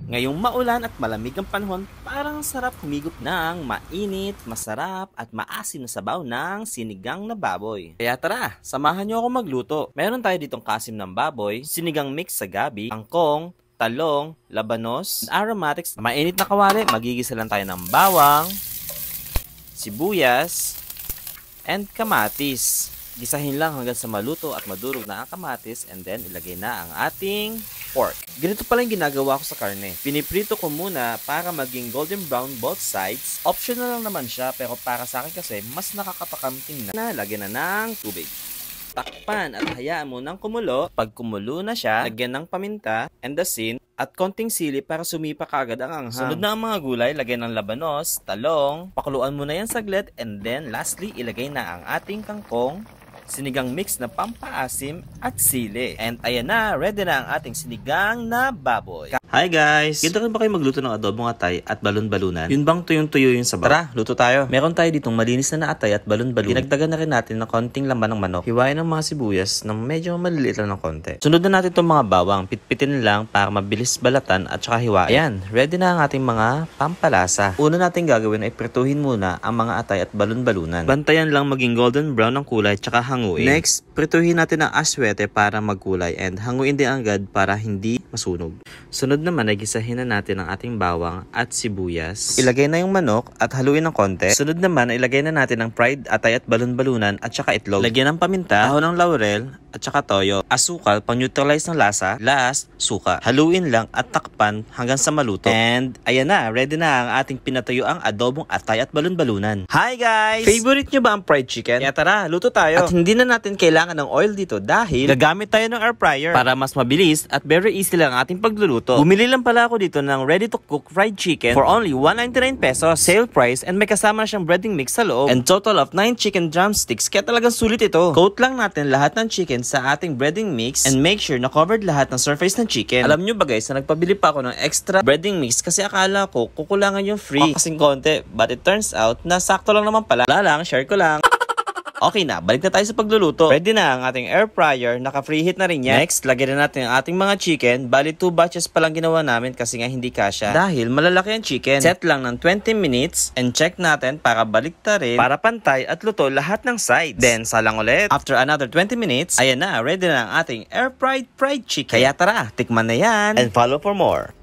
Ngayong maulan at malamig ang panahon, parang sarap humigop ng mainit, masarap at maasim na sabaw ng sinigang na baboy. Kaya tara, samahan niyo ako magluto. Meron tayo ditong kasim ng baboy, sinigang mix sa gabi, kangkong, talong, labanos, aromatics. Mainit na kawali, magigisa lang tayo ng bawang, sibuyas, and kamatis. Gisahin lang hanggang sa maluto at madurog na ang kamatis, and then ilagay na ang ating pork. Ganito pala yung ginagawa ko sa karne. Piniprito ko muna para maging golden brown both sides. Optional lang naman siya, pero para sa akin kasi mas nakakapakamting na lagyan na ng tubig. Takpan at hayaan mo nang kumulo. Pag kumulo na siya, lagyan ng paminta and asin at konting sili para sumipa kaagad ang anghang. Sunod na ang mga gulay, lagyan ng labanos, talong, pakuluan mo na yan saglit, and then lastly, ilagay na ang ating kangkong, sinigang mix na pampaasim at sili. And ayan na, ready na ang ating sinigang na baboy. Hi guys! Ganda rin ba kayo magluto ng adobong atay at balon-balunan? Yun bang tuyong-tuyo yung sabaw? Tara, luto tayo! Meron tayo ditong malinis na atay at balon-balunan. Dinagdagan na rin natin ng konting laman ng manok. Hiwain ng mga sibuyas ng medyo maliliit lang ng konti. Sunod na natin itong mga bawang. Pitpitin lang para mabilis balatan at saka hiwain. Ayan, ready na ang ating mga pampalasa. Una natin gagawin ay prituhin muna ang mga atay at balon-balunan. Bantayan lang maging golden brown ang kulay at saka hanguin. Next, prituhin natin ang aswete para magkulay and hanguin din agad para hindi masunog. Sunod naman ay gisahin na natin ang ating bawang at sibuyas. Ilagay na yung manok at haluin ng konti. Sunod naman ay ilagay na natin ang fried atay at balon-balunan at saka itlog. Lagyan ng paminta, dahon ng laurel at saka toyo, asukal pang neutralize ng lasa, last, suka. Haluin lang at takpan hanggang sa maluto. And ayan na, ready na ang ating pinatuyo ang adobong atay at balon-balunan. Hi guys! Favorite nyo ba ang fried chicken? Kaya tara, luto tayo. At hindi na natin kailangan ng oil dito dahil gagamit tayo ng air fryer para mas mabilis at very easy lang ang ating pagluluto. Bumili lang pala ako dito ng ready to cook fried chicken for only 199 pesos. Sale price, and may kasama na siyang breading mix sa loob. And total of 9 chicken drumsticks, kaya talagang sulit ito. Coat lang natin lahat ng chicken sa ating breading mix and make sure na covered lahat ng surface ng chicken. Alam nyo ba guys, na nagpabili pa ako ng extra breading mix kasi akala ko kukulangan yung free kasing konti, but it turns out na sakto lang naman pala. Wala lang, share ko lang. Okay na, balik na tayo sa pagluluto. Ready na ang ating air fryer, naka-preheat na rin yan. Next, lagyan na natin ang ating mga chicken. Bali 2 batches pa lang ginawa namin kasi nga hindi kasya. Dahil malalaki ang chicken. Set lang ng 20 minutes and check natin para baliktarin, para pantay at luto lahat ng sides. Then, salang ulit. After another 20 minutes, ayan na, ready na ang ating air fried chicken. Kaya tara, tikman na yan and follow for more.